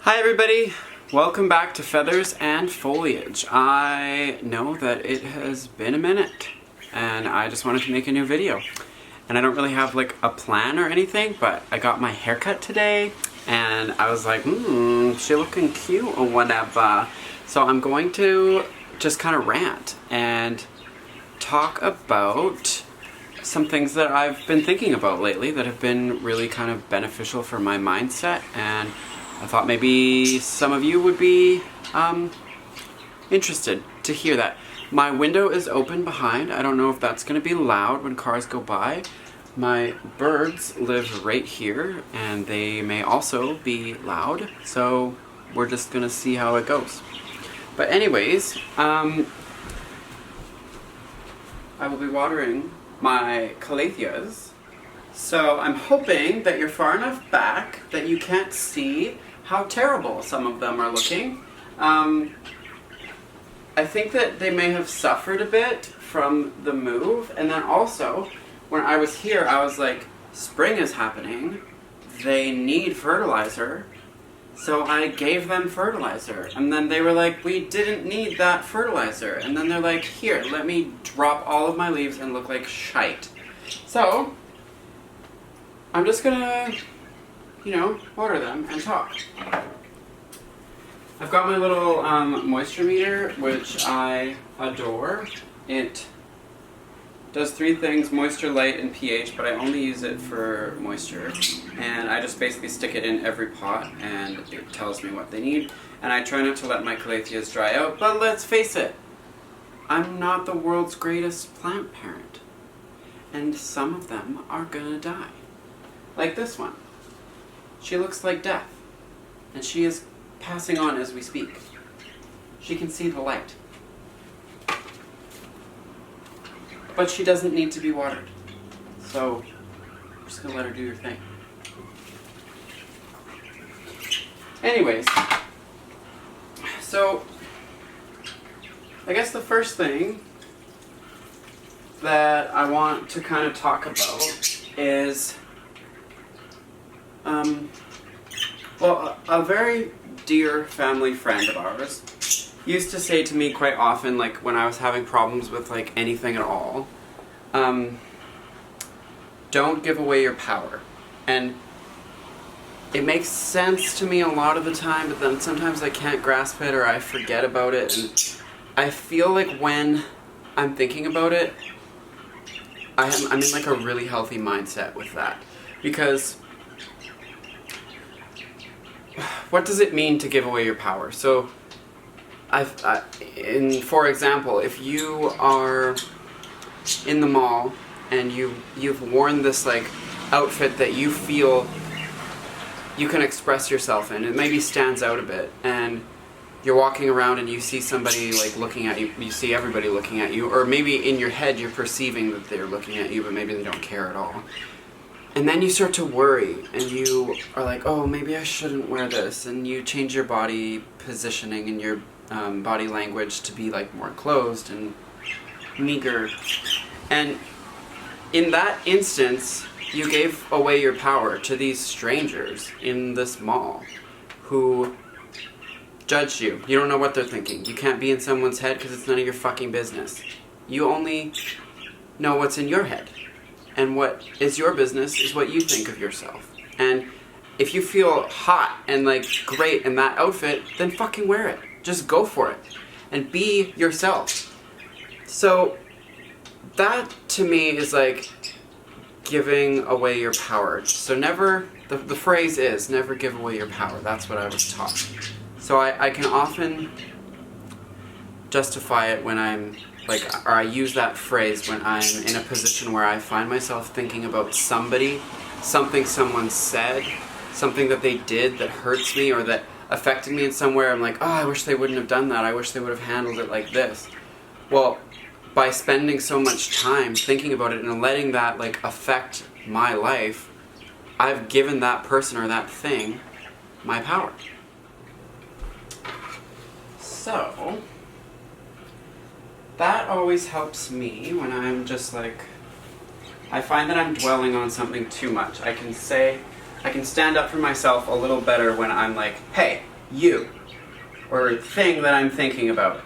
Hi everybody! Welcome back to Feathers and Foliage. I know that it has been a minute and I just wanted to make a new video. And I don't really have like a plan or anything, but I got my haircut today and I was like, she looking cute or whatever. So I'm going to just kind of rant and talk about some things that I've been thinking about lately that have been really kind of beneficial for my mindset, and I thought maybe some of you would be interested to hear that. My window is open behind. I don't know if that's going to be loud when cars go by. My birds live right here and they may also be loud, so we're just going to see how it goes. But anyways, I will be watering my calatheas. So I'm hoping that you're far enough back that you can't see how terrible some of them are looking. I think that they may have suffered a bit from the move, and then also when I was here I was like, spring is happening, they need fertilizer, so I gave them fertilizer, and then they were like, we didn't need that fertilizer, and then they're like, here, let me drop all of my leaves and look like shite. So I'm just gonna, water them and talk. I've got my little moisture meter, which I adore. It does three things: moisture, light, and pH, but I only use it for moisture. And I just basically stick it in every pot and it tells me what they need. And I try not to let my calatheas dry out, but let's face it, I'm not the world's greatest plant parent. And some of them are gonna die. Like this one. She looks like death, and she is passing on as we speak. She can see the light. But she doesn't need to be watered. So, I'm just gonna let her do her thing. Anyways, so, I guess the first thing that I want to kind of talk about is a very dear family friend of ours used to say to me quite often, like when I was having problems with like anything at all, don't give away your power. And it makes sense to me a lot of the time, but then sometimes I can't grasp it or I forget about it, and I feel like when I'm thinking about it, I'm in like a really healthy mindset with that. Because what does it mean to give away your power? So, for example, if you are in the mall and you've worn this like outfit that you feel you can express yourself in, it maybe stands out a bit, and you're walking around and you see somebody like looking at you, you see everybody looking at you, or maybe in your head you're perceiving that they're looking at you, but maybe they don't care at all. And then you start to worry, and you are like, oh, maybe I shouldn't wear this, and you change your body positioning and your body language to be like more closed and meager. And in that instance, you gave away your power to these strangers in this mall who judged you. You don't know what they're thinking. You can't be in someone's head because it's none of your fucking business. You only know what's in your head. And what is your business is what you think of yourself. And if you feel hot and like great in that outfit, then fucking wear it. Just go for it. And be yourself. So that to me is like giving away your power. So never, the phrase is never give away your power. That's what I was taught. So I can often justify it when I'm or I use that phrase when I'm in a position where I find myself thinking about somebody, something someone said, something that they did that hurts me or that affected me in some way. I'm like, oh, I wish they wouldn't have done that. I wish they would have handled it like this. Well, by spending so much time thinking about it and letting that like affect my life, I've given that person or that thing my power. So that always helps me when I'm just like, I find that I'm dwelling on something too much. I can stand up for myself a little better when I'm like, hey, you or thing that I'm thinking about.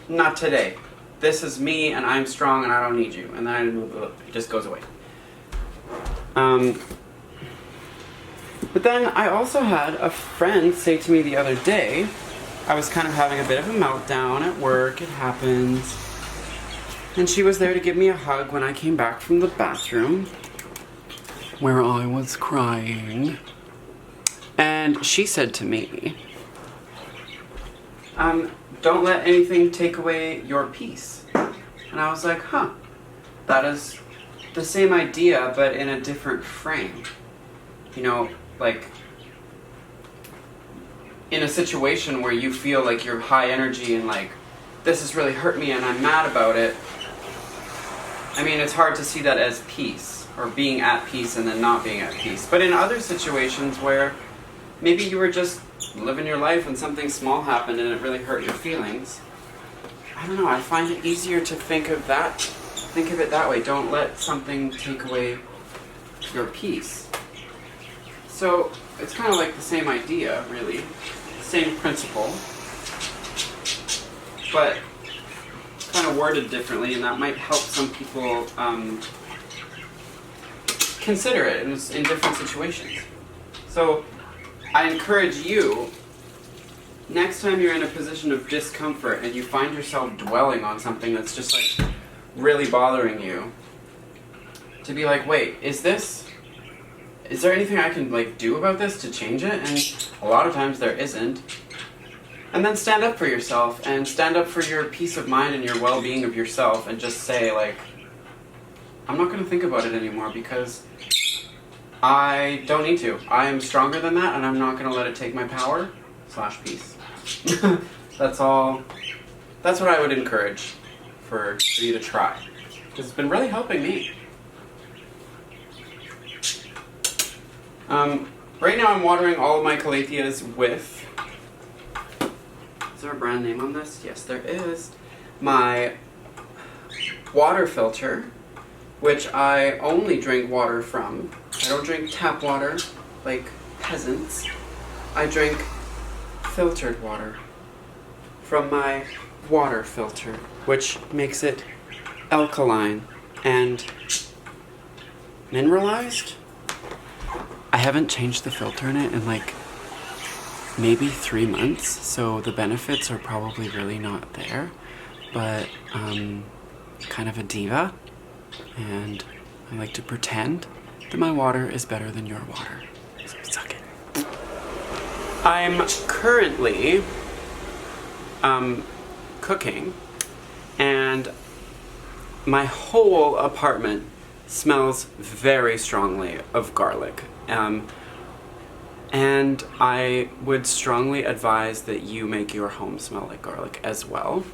Not today. This is me and I'm strong and I don't need you. And then it just goes away. But then I also had a friend say to me the other day, I was kind of having a bit of a meltdown at work, it happens. And she was there to give me a hug when I came back from the bathroom, where I was crying. And she said to me, don't let anything take away your peace. And I was like, that is the same idea, but in a different frame. You know, like, in a situation where you feel like you're high energy and like, this has really hurt me and I'm mad about it. I mean, it's hard to see that as peace, or being at peace and then not being at peace. But in other situations where maybe you were just living your life and something small happened and it really hurt your feelings, I don't know, I find it easier to think of it that way. Don't let something take away your peace. So it's kind of like the same idea, really, same principle, but kind of worded differently, and that might help some people consider it in different situations. So I encourage you, next time you're in a position of discomfort and you find yourself dwelling on something that's just like really bothering you, to be like, wait, is there anything I can like do about this to change it? And a lot of times there isn't. And then stand up for yourself and stand up for your peace of mind and your well-being of yourself, and just say like, I'm not going to think about it anymore because I don't need to. I am stronger than that and I'm not going to let it take my power / peace. That's all. That's what I would encourage for you to try, because it's been really helping me. Right now I'm watering all of my calatheas with, is there a brand name on this? Yes, there is. My water filter, which I only drink water from. I don't drink tap water like peasants. I drink filtered water from my water filter, which makes it alkaline and mineralized. I haven't changed the filter in it in like maybe 3 months, so the benefits are probably really not there, but kind of a diva, and I like to pretend that my water is better than your water, so suck it. I'm currently cooking, and my whole apartment smells very strongly of garlic. And I would strongly advise that you make your home smell like garlic as well.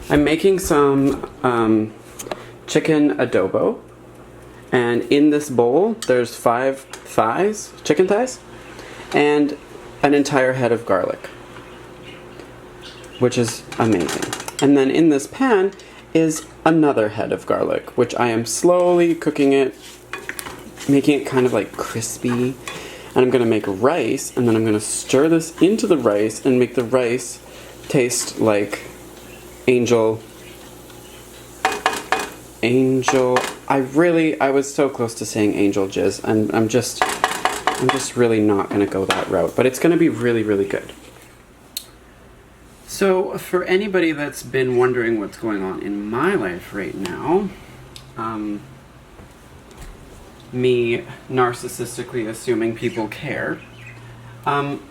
I'm making some chicken adobo, and in this bowl there's 5 chicken thighs, and an entire head of garlic, which is amazing. And then in this pan is another head of garlic, which I am slowly cooking it, making it kind of like crispy. And I'm going to make rice, and then I'm going to stir this into the rice and make the rice taste like angel. I was so close to saying angel jizz, and I'm just really not going to go that route, but it's going to be really, really good. So, for anybody that's been wondering what's going on in my life right now, me narcissistically assuming people care, not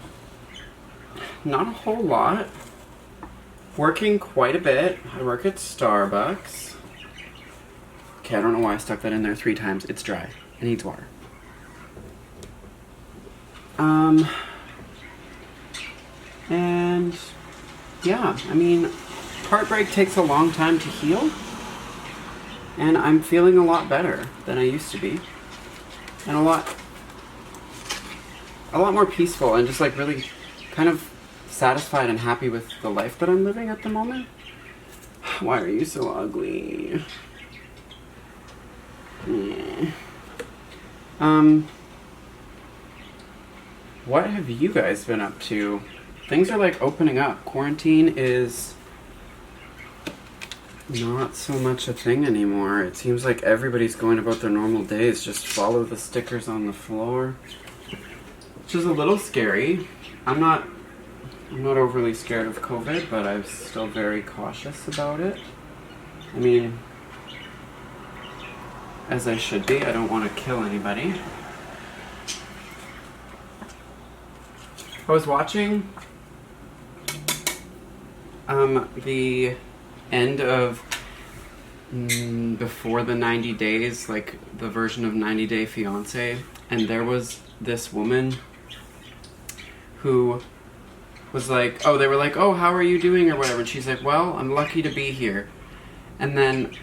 a whole lot. Working quite a bit. I work at Starbucks. Okay, I don't know why I stuck that in there 3 times. It's dry. It needs water. And yeah, I mean, heartbreak takes a long time to heal, and I'm feeling a lot better than I used to be, and a lot more peaceful, and just like really kind of satisfied and happy with the life that I'm living at the moment. Why are you so ugly? Yeah. what have you guys been up to? Things are like opening up. Quarantine is not so much a thing anymore. It seems like everybody's going about their normal days. Just follow the stickers on the floor, which is a little scary. I'm not overly scared of COVID, but I'm still very cautious about it. I mean, as I should be. I don't want to kill anybody. I was watching the end of before the 90 days, like the version of 90 Day Fiancé, and there was this woman who was like, oh, they were like, oh, how are you doing or whatever, and she's like, well, I'm lucky to be here. And then,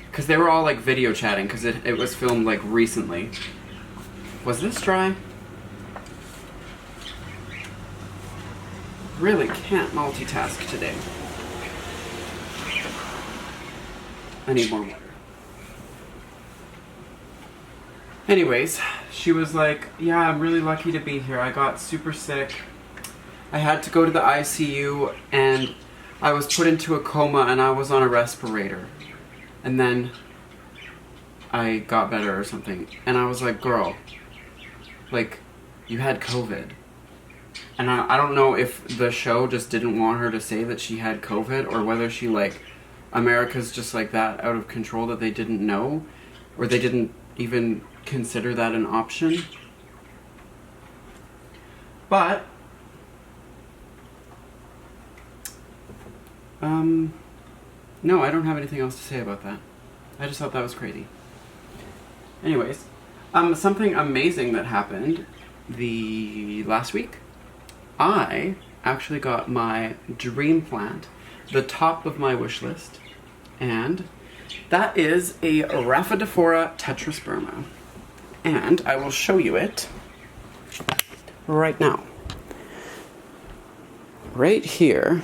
because they were all like video chatting, because it was filmed like recently. Was this dry? Really can't multitask today. I need more water. Anyways, she was like, yeah, I'm really lucky to be here. I got super sick. I had to go to the ICU and I was put into a coma and I was on a respirator. And then I got better or something. And I was like, girl, like, you had COVID. And I don't know if the show just didn't want her to say that she had COVID, or whether she, like, America's just like that, out of control, that they didn't know, or they didn't even consider that an option. But, no, I don't have anything else to say about that. I just thought that was crazy. Anyways, something amazing that happened the last week. I actually got my dream plant, the top of my wish list, and that is a Rhaphidophora tetrasperma. And I will show you it right now. Right here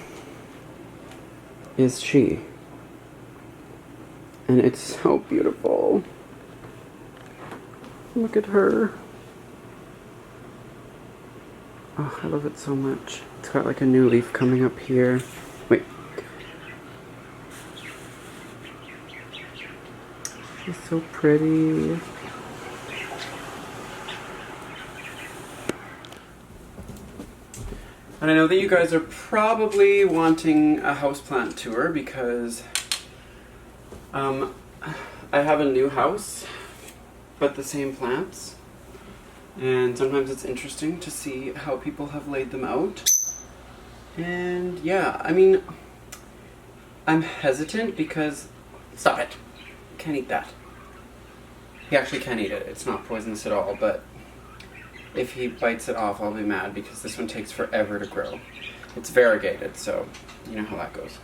is she. And it's so beautiful. Look at her. Oh, I love it so much. It's got like a new leaf coming up here. Wait. She's so pretty. And I know that you guys are probably wanting a houseplant tour because I have a new house, but the same plants. And sometimes it's interesting to see how people have laid them out. And yeah, I mean, I'm hesitant because... Stop it. Can't eat that. He actually can't eat it. It's not poisonous at all, but if he bites it off, I'll be mad because this one takes forever to grow. It's variegated, so you know how that goes.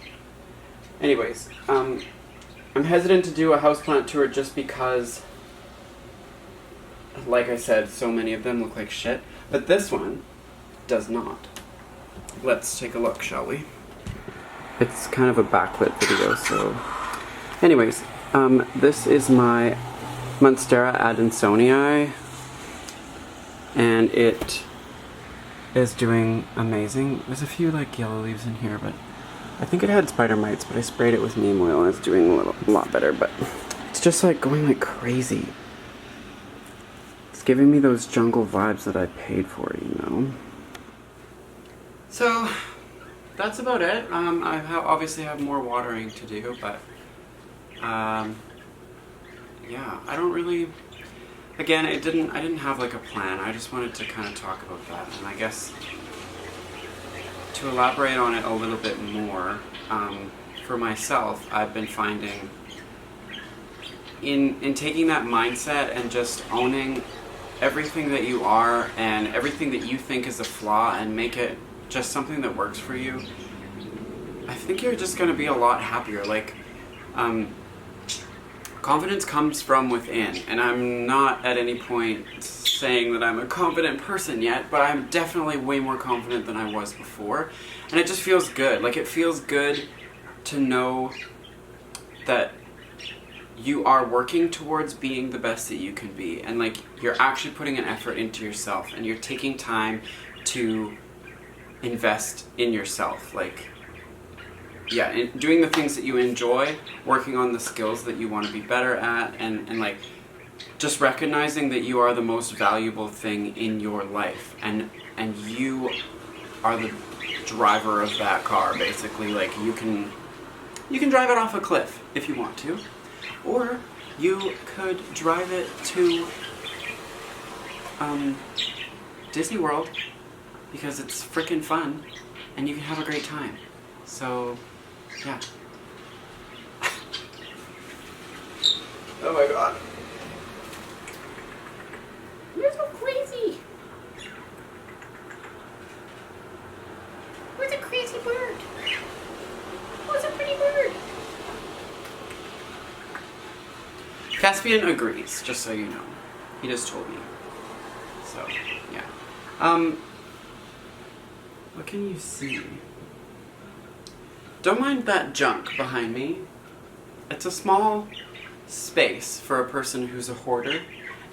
Anyways, I'm hesitant to do a houseplant tour just because, like I said, so many of them look like shit, but this one does not. Let's take a look, shall we? It's kind of a backlit video, so... Anyways, this is my Monstera adansonii, and it is doing amazing. There's a few like yellow leaves in here, but I think it had spider mites, but I sprayed it with neem oil and it's doing a lot better, but it's just like going like crazy. It's giving me those jungle vibes that I paid for, you know? So, that's about it. I obviously have more watering to do, but yeah, I don't really... Again, I didn't have like a plan. I just wanted to kind of talk about that, and I guess to elaborate on it a little bit more, for myself, I've been finding in taking that mindset and just owning everything that you are and everything that you think is a flaw and make it just something that works for you, I think you're just going to be a lot happier. Like, confidence comes from within, and I'm not at any point saying that I'm a confident person yet, but I'm definitely way more confident than I was before, and it just feels good. Like, it feels good to know that you are working towards being the best that you can be, and like you're actually putting an effort into yourself, and you're taking time to invest in yourself, like, yeah, and doing the things that you enjoy, working on the skills that you want to be better at, and like just recognizing that you are the most valuable thing in your life, and you are the driver of that car, basically. Like you can drive it off a cliff if you want to, or you could drive it to Disney World, because it's freaking fun and you can have a great time. So yeah. Oh my god. You're so crazy. Where's a crazy bird? Where's a pretty bird? Caspian agrees, just so you know. He just told me. So, yeah. What can you see? Don't mind that junk behind me. It's a small space for a person who's a hoarder,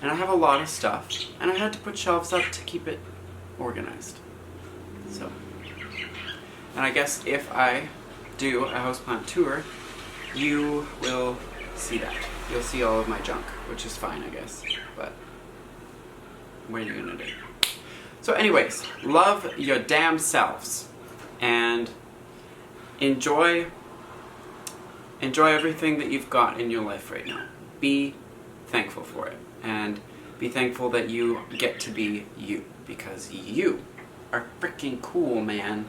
and I have a lot of stuff, and I had to put shelves up to keep it organized. So, and I guess if I do a houseplant tour, you will see that. You'll see all of my junk, which is fine, I guess, but what are you gonna do? So anyways, love your damn selves, and enjoy everything that you've got in your life right now. Be thankful for it, and be thankful that you get to be you, because you are freaking cool, man.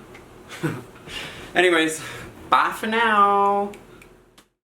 Anyways, bye for now.